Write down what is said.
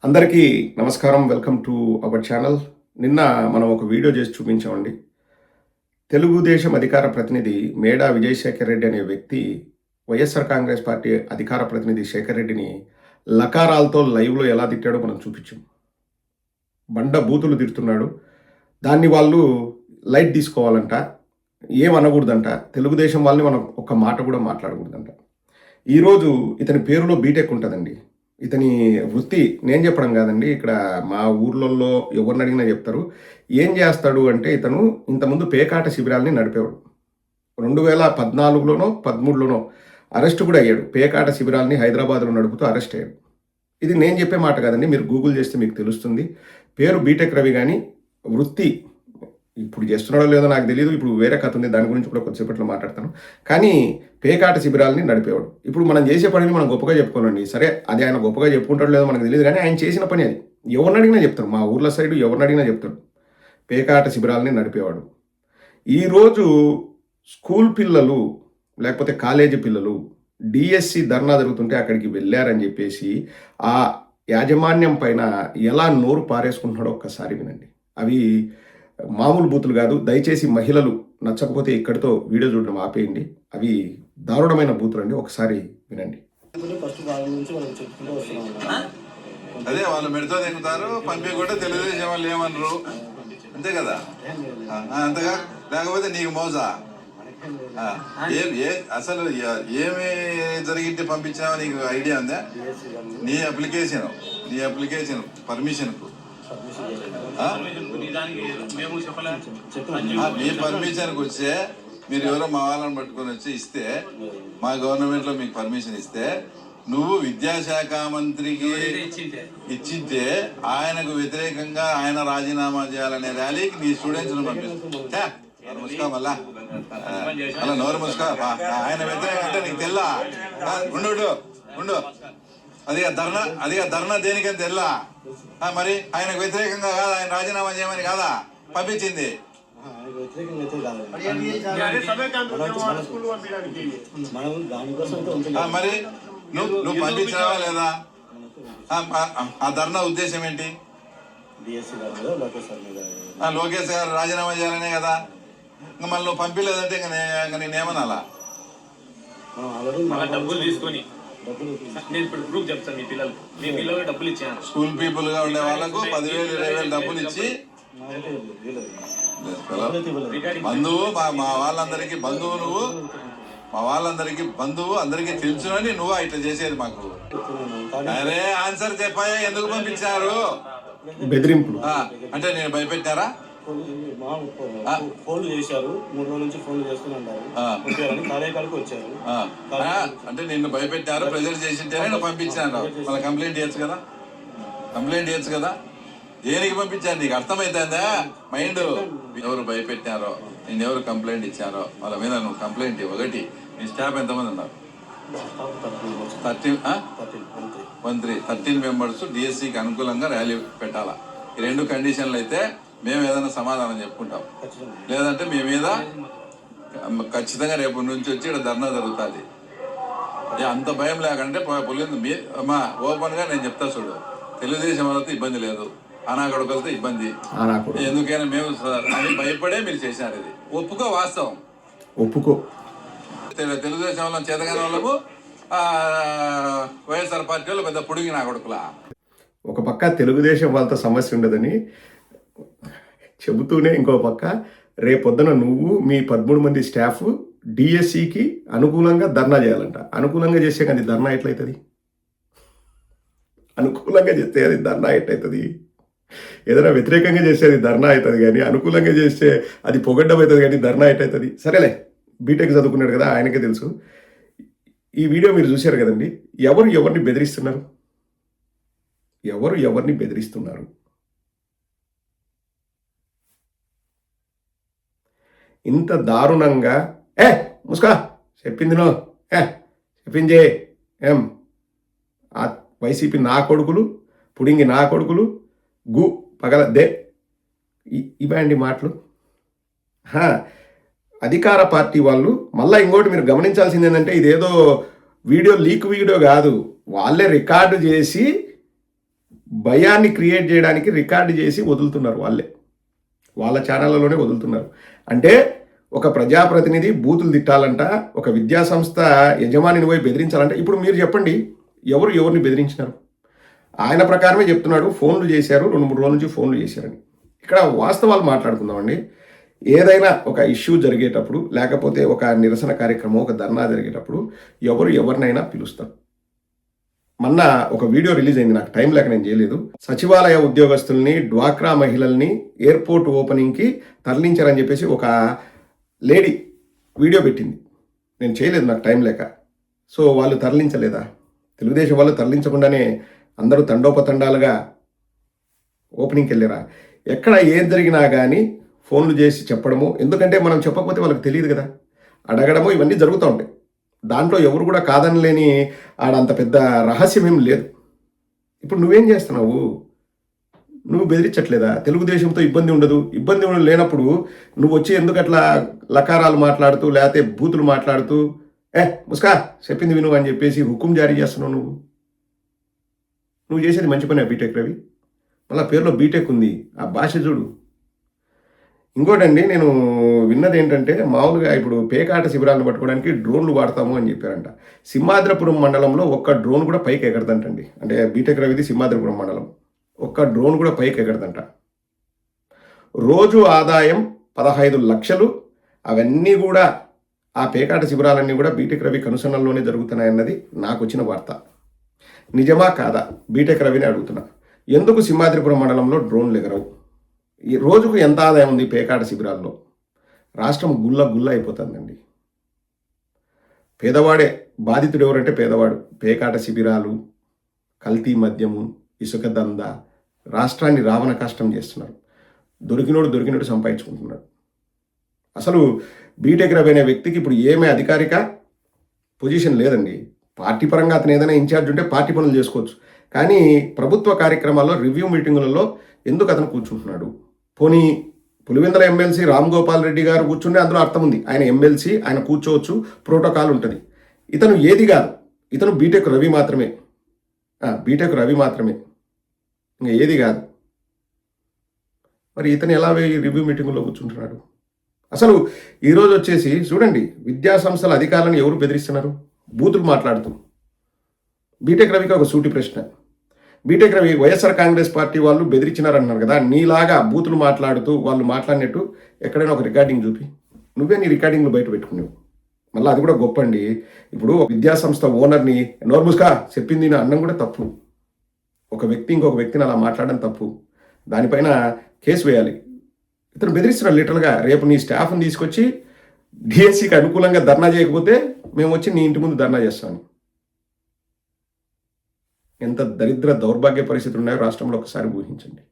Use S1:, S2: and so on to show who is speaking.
S1: అందరికీ నమస్కారం. Welcome to our channel. నిన్న మనం ఒక వీడియో చేసి చూపించామండి. తెలుగుదేశం అధికార ప్రతినిధి మేడా విజయశేఖర్ రెడ్డి అనే వ్యక్తి వైఎస్ఆర్ కాంగ్రెస్ పార్టీ అధికార ప్రతినిధి శేఖర్ రెడ్డిని లకారాలతో లైవ్లో ఎలా తిట్టాడో మనం చూపించాం. బండ బూతులు తిడుతున్నాడు. దాన్ని వాళ్ళు లైట్ తీసుకోవాలంట, ఏమనకూడదంట. తెలుగుదేశం వాళ్ళని మనం ఒక్క మాట కూడా మాట్లాడకూడదంట. ఈరోజు ఇతని పేరులో బీటెక్ ఉంటుందండి. ఇతని వృత్తి నేను చెప్పడం కాదండి, ఇక్కడ మా ఊర్లలో ఎవరిని అడిగినా చెప్తారు. ఏం చేస్తాడు అంటే ఇతను ఇంతకుముందు పేకాట శిబిరాలని నడిపేవాడు. 2014లోనో 13లోనో అరెస్ట్ కూడా అయ్యాడు. పేకాట శిబిరాలని హైదరాబాద్లో నడుపుతూ అరెస్ట్ అయ్యాడు. ఇది నేను చెప్పే మాట కాదండి, మీరు గూగుల్ చేస్తే మీకు తెలుస్తుంది. పేరు బీటెక్ రవి, కానీ వృత్తి ఇప్పుడు చేస్తున్నాడో లేదో నాకు తెలియదు. ఇప్పుడు వేరే కథ ఉంది, దాని గురించి కూడా కొద్దిసేపట్లో మాట్లాడతాను. కానీ పేకాట శిబిరాలని నడిపేవాడు. ఇప్పుడు మనం చేసే పనిని మనం గొప్పగా చెప్పుకోనండి. సరే, అది ఆయన గొప్పగా చెప్పుకుంటాడో లేదో మనకు తెలియదు, కానీ ఆయన చేసిన పని అది. ఎవరిని అడిగినా చెప్తారు, మా ఊర్ల సైడు ఎవరిని అడిగినా చెప్తారు. పేకాట శిబిరాలని నడిపేవాడు. ఈరోజు స్కూల్ పిల్లలు లేకపోతే కాలేజీ పిల్లలు డిఎస్సి ధర్నా జరుగుతుంటే అక్కడికి వెళ్ళారని చెప్పేసి ఆ యాజమాన్యం పైన ఎలా నోరు పారేసుకుంటున్నాడో ఒక్కసారి వినండి. అవి మామూలు బూతులు కాదు. దయచేసి మహిళలు నచ్చకపోతే ఇక్కడితో వీడియో చూడడం ఆపేయండి. అవి దారుణమైన బూతులు అండి, ఒకసారి వినండి.
S2: అదే వాళ్ళు మెడతో దిగుతారు, పంపి కూడా తెలుగుదేశం వాళ్ళు ఏమనరు, అంతే కదా. అంతగా లేకపోతే నీకు మోజా అసలు ఏమి జరిగింది పంపించావో నీకు ఐడియా ఉందా? నీ అప్లికేషన్ పర్మిషన్ మీ పర్మిషన్కి వస్తే మీరు ఎవరో మా వాళ్ళని పట్టుకొని వచ్చి ఇస్తే, మా గవర్నమెంట్ లో మీకు పర్మిషన్ ఇస్తే, నువ్వు విద్యాశాఖ మంత్రికి ఇచ్చింటే ఆయనకు వ్యతిరేకంగా ఆయన రాజీనామా చేయాలనే ర్యాలీకి నీ స్టూడెంట్స్ పంపిస్తా ముసుకా మళ్ళా అలా నోరు ముసుకా. ఆయన వ్యతిరేకంగా అంటే నీకు తెల్లా? ఉండు అదిగా ధర్నా దేనికని తెల్లా? మరి ఆయనకు వ్యతిరేకంగా కాదా, ఆయన రాజీనామా చేయమని కాదా పంపించింది? మరి నువ్వు పంపించావా లేదా? ఆ ధర్నా ఉద్దేశం ఏంటి? లోకేష్ గారు రాజీనామా చేయాలనే కదా. ఇంకా మళ్ళీ నువ్వు పంపించలేదంటే ఇంకా నేనేమనాలా?
S3: డబ్బులు తీసుకొని నేను ఇప్పుడు గ్రూప్ చెప్తాను. మీ పిల్లలు డబ్బులు ఇచ్చాను.
S2: స్కూల్ పీపుల్ గా ఉండే వాళ్ళకు 10,000 20,000 డబ్బులు ఇచ్చి బంధువు మా వాళ్ళందరికీ బంధువు, నువ్వు మా వాళ్ళందరికీ బంధువు, అందరికీ తెలుసు అని నువ్వు ఇట్లా చేసేది మాకు. అరే ఆన్సర్ చెప్పాయా? ఎందుకు పంపించారు?
S1: బెదిరింపులు
S2: అంటే నేను భయపెట్టారా?
S3: ఫోన్లు చేశారు, 3 రోజుల నుంచి ఫోన్లు చేస్తూనే ఉంటారు. కార్యకాలకు వచ్చారు
S2: అంటే నిన్ను భయపెట్టారు, ప్రెజర్ చేసింటేనే నువ్వు పంపించాను. మళ్ళీ కంప్లైంట్ చేయొచ్చు కదా. దేనికి పంపించాను నీకు అర్థమైందా? మైండ్ ఎవరు భయపెట్టారో, నేను ఎవరు కంప్లైంట్ ఇచ్చారో వాళ్ళ మీద నువ్వు కంప్లైంట్ ఇవ్వగటి. మీ స్టాఫ్ ఎంతమంది ఉన్నారు? 13 మెంబర్స్ డిఎస్సికి అనుకూలంగా ర్యాలీ పెట్టాలా. ఈ 2 కండిషన్లు అయితే మేము ఏదైనా సమాధానం చెప్పుకుంటాం. లేదంటే మీ మీద ఖచ్చితంగా రేపు నుంచి వచ్చి ఇక్కడ ధర్నా జరుగుతుంది. అంత భయం లేకంటే పోలీసు అమ్మా ఓపెన్ గా నేను చెప్తా చూడు. తెలుగుదేశం వాళ్ళతో ఇబ్బంది లేదు, అనాగొడకలతో ఇబ్బంది. ఎందుకైనా మేము అని భయపడే మీరు చేశారు. ఇది ఒప్పుకో, వాస్తవం
S1: ఒప్పుకో.
S2: తెలుగుదేశం వాళ్ళని చేతగానే వాళ్ళము వైఎస్ఆర్ పార్టీ వాళ్ళు పెద్ద పొడిగి నా కొడుకులా.
S1: ఒక పక్క తెలుగుదేశం వాళ్ళతో సమస్య ఉండదని చెబుతూనే ఇంకో పక్క రేపొద్దున నువ్వు మీ 13 మంది స్టాఫ్ డిఎస్సికి అనుకూలంగా ధర్నా చేయాలంట. అనుకూలంగా చేస్తే కానీ ధర్నా ఎట్లయితుంది? అనుకూలంగా చేస్తే అది ధర్నా ఎట్లయితుంది? ఏదైనా వ్యతిరేకంగా చేస్తే అది ధర్నా అవుతుంది, కానీ అనుకూలంగా చేస్తే అది పొగడ్డం అవుతుంది, కానీ ధర్నా ఎట్లయితుంది? సరేలే, బీటెక్ చదువుకున్నాడు కదా, ఆయనకే తెలుసు. ఈ వీడియో మీరు చూశారు కదండి. ఎవరిని బెదిరిస్తున్నారు? ఇంత దారుణంగా ముస్కా చెప్పిందినో చెప్పించే ఆ వైసీపీ నా కొడుకులు, పుడింగి నా కొడుకులు, పగలద్దే ఇవండి మాటలు. అధికార పార్టీ వాళ్ళు మళ్ళీ ఇంకోటి మీరు గమనించాల్సింది ఏంటంటే, ఇదేదో వీడియో కాదు, వాళ్ళే రికార్డు చేసి భయాన్ని క్రియేట్ చేయడానికి రికార్డు చేసి వదులుతున్నారు వాళ్ళే, వాళ్ళ ఛానళ్ళలోనే వదులుతున్నారు. అంటే ఒక ప్రజాప్రతినిధి బూతులు తిట్టాలంట, ఒక విద్యాసంస్థ యజమానిని పోయి బెదిరించాలంట. ఇప్పుడు మీరు చెప్పండి, ఎవరిని బెదిరించినారు? ఆయన ప్రకారమే చెప్తున్నాడు, ఫోన్లు చేశారు, 2-3 రోజుల నుంచి ఫోన్లు చేశారని. ఇక్కడ వాస్తవాలు మాట్లాడుకుందామండి. ఏదైనా ఒక ఇష్యూ జరిగేటప్పుడు, లేకపోతే ఒక నిరసన కార్యక్రమం, ఒక ధర్నా జరిగేటప్పుడు ఎవరినైనా పిలుస్తారు. మొన్న ఒక వీడియో రిలీజ్ అయింది, నాకు టైం లేక నేను చేయలేదు. సచివాలయ ఉద్యోగస్తుల్ని, డ్వాక్రా మహిళల్ని ఎయిర్పోర్ట్ ఓపెనింగ్కి తరలించారని చెప్పేసి ఒక లేడీ వీడియో పెట్టింది. నేను చేయలేదు, నాకు టైం లేక. సో వాళ్ళు తరలించలేదా? తెలుగుదేశం వాళ్ళు తరలించకుండానే అందరూ తండోపతండాలుగా ఓపెనింగ్కి వెళ్ళారా? ఎక్కడ ఏం జరిగినా కానీ ఫోన్లు చేసి చెప్పడము, ఎందుకంటే మనం చెప్పకపోతే వాళ్ళకి తెలియదు కదా, అడగడము, ఇవన్నీ జరుగుతూ ఉంటాయి. దాంట్లో ఎవరు కూడా కాదనలేని ఆడంత పెద్ద రహస్యం ఏం లేదు. ఇప్పుడు నువ్వేం చేస్తున్నావు? నువ్వు బెదిరించట్లేదా? తెలుగుదేశంతో ఇబ్బంది ఉండదు, ఇబ్బంది లేనప్పుడు నువ్వు వచ్చి ఎందుకు అట్లా లకారాలు మాట్లాడుతూ, లేకపోతే బూతులు మాట్లాడుతూ ముస్కా చెప్పింది విను అని చెప్పేసి హుకుం జారీ చేస్తున్నావు? నువ్వు చేసేది మంచి పని. బీటెక్ రవి మళ్ళీ పేరులో బీటెక్ ఉంది, ఆ భాష చూడు. ఇంకోటండి, నేను విన్నది ఏంటంటే, మామూలుగా ఇప్పుడు పేకాట శిబిరాలను పట్టుకోవడానికి డ్రోన్లు వాడతాము అని చెప్పారంట. సింహాద్రిపురం మండలంలో ఒక్క డ్రోన్ కూడా పైకి ఎగరదంటండి. అంటే బీటెక్ రవిది సింహాద్రిపురం మండలం, ఒక్క డ్రోన్ కూడా పైకి ఎగరదంట. రోజు ఆదాయం 15 లక్షలు. అవన్నీ కూడా ఆ పేకాట శిబిరాలన్నీ కూడా బీటెక్ రవి కనుసన్నల్లోనే జరుగుతున్నాయన్నది నాకు వచ్చిన వార్త. నిజమా కాదా? బీటెక్ రవిని అడుగుతున్నా. ఎందుకు సింహాద్రిపురం మండలంలో డ్రోన్లు ఎగరవు? ఈ రోజుకు ఎంత ఆదాయం ఉంది పేకాట శిబిరాల్లో? రాష్ట్రం గుల్ల అయిపోతుందండి. పేదవాడే బాధితుడు. ఎవరంటే పేదవాడు. పేకాట శిబిరాలు, కల్తీ మద్యము, ఇసుక దంద రాష్ట్రాన్ని రావణ కష్టం చేస్తున్నారు. దొరికినోడు సంపాదించుకుంటున్నాడు. అసలు బీటెక్ రవి అనే వ్యక్తికి ఇప్పుడు ఏమీ అధికారిక పొజిషన్ లేదండి. పార్టీ పరంగా అతను ఏదైనా ఇన్ఛార్జ్ ఉంటే పార్టీ పనులు చేసుకోవచ్చు, కానీ ప్రభుత్వ కార్యక్రమాల్లో, రివ్యూ మీటింగులలో ఎందుకు అతను కూర్చుంటున్నాడు? పోనీ పులివెందుల ఎమ్మెల్సీ రామ్ గోపాల్ రెడ్డి గారు కూర్చుంటే అందులో అర్థం ఉంది. ఆయన ఎమ్మెల్సీ, ఆయన కూర్చోవచ్చు, ప్రోటోకాల్ ఉంటుంది. ఇతను ఏది కాదు, ఇతను బీటెక్ రవి మాత్రమే. బీటెక్ రవి మాత్రమే, ఇంకా ఏది కాదు. మరి ఇతను ఎలా రివ్యూ మీటింగుల్లో కూర్చుంటున్నాడు? అసలు ఈరోజు వచ్చేసి చూడండి, విద్యా సంస్థల అధికారులను ఎవరు బెదిరిస్తున్నారు? బూతులు మాట్లాడుతూ. బీటెక్ రవికి ఒక సూటి ప్రశ్న. బీటెక్ రవి వైఎస్ఆర్ కాంగ్రెస్ పార్టీ వాళ్ళు బెదిరించినారన్నారు కదా, నీలాగా బూతులు మాట్లాడుతూ వాళ్ళు మాట్లాడినట్టు ఎక్కడైనా ఒక రికార్డింగ్ చూపి. నువ్వే నీ రికార్డింగ్లు బయట పెట్టుకున్నావు. మళ్ళీ అది కూడా గొప్ప అండి. ఇప్పుడు విద్యాసంస్థ ఓనర్ని నోర్ముస్కా చెప్పింది నా అన్నం కూడా తప్పు. ఒక వ్యక్తి ఇంకొక వ్యక్తిని అలా మాట్లాడడం తప్పు. దానిపైన కేసు వేయాలి. ఇతను బెదిరిస్తున్నాడు లిటరల్గా. రేపు నీ స్టాఫ్ని తీసుకొచ్చి డిఎస్సికి అనుకూలంగా ధర్నా చేయకపోతే మేము వచ్చి నీ ఇంటి ముందు ధర్నా చేస్తాను. ఎంత దరిద్ర దౌర్భాగ్య పరిస్థితులు ఉన్నాయో రాష్ట్రంలో ఒకసారి ఊహించండి.